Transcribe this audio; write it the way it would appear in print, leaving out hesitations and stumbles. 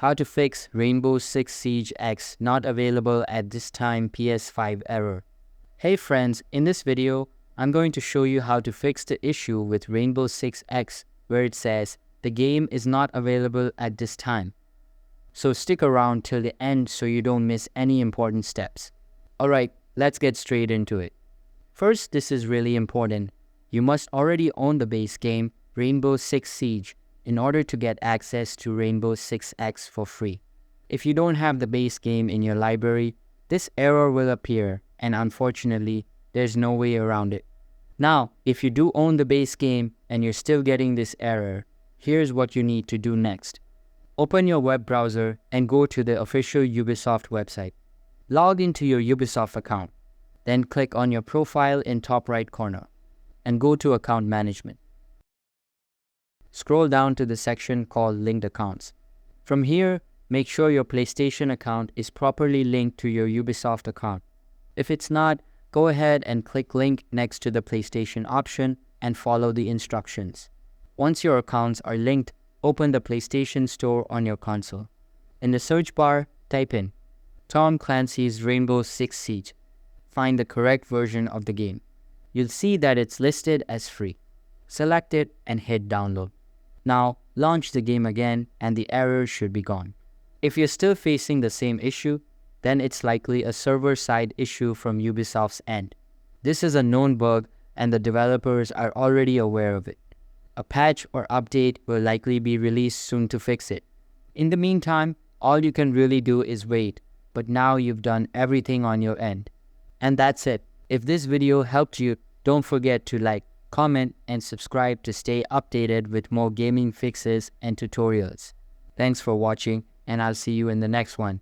How to fix Rainbow Six Siege X not available at this time PS5 error. Hey friends, in this video, I'm going to show you how to fix the issue with Rainbow Six X where it says the game is not available at this time. So stick around till the end so you don't miss any important steps. Alright, let's get straight into it. First, this is really important. You must already own the base game Rainbow Six Siege in order to get access to Rainbow Six X for free. If you don't have the base game in your library, this error will appear, and unfortunately, there's no way around it. Now, if you do own the base game and you're still getting this error, here's what you need to do next. Open your web browser and go to the official Ubisoft website. Log into your Ubisoft account. Then click on your profile in top right corner and go to Account Management. Scroll down to the section called Linked Accounts. From here, make sure your PlayStation account is properly linked to your Ubisoft account. If it's not, go ahead and click Link next to the PlayStation option and follow the instructions. Once your accounts are linked, open the PlayStation Store on your console. In the search bar, type in Tom Clancy's Rainbow Six Siege. Find the correct version of the game. You'll see that it's listed as free. Select it and hit download. Now, launch the game again and the error should be gone. If you're still facing the same issue, then it's likely a server-side issue from Ubisoft's end. This is a known bug and the developers are already aware of it. A patch or update will likely be released soon to fix it. In the meantime, all you can really do is wait, but now you've done everything on your end. And that's it. If this video helped you, don't forget to like, comment, and subscribe to stay updated with more gaming fixes and tutorials. Thanks for watching, and I'll see you in the next one.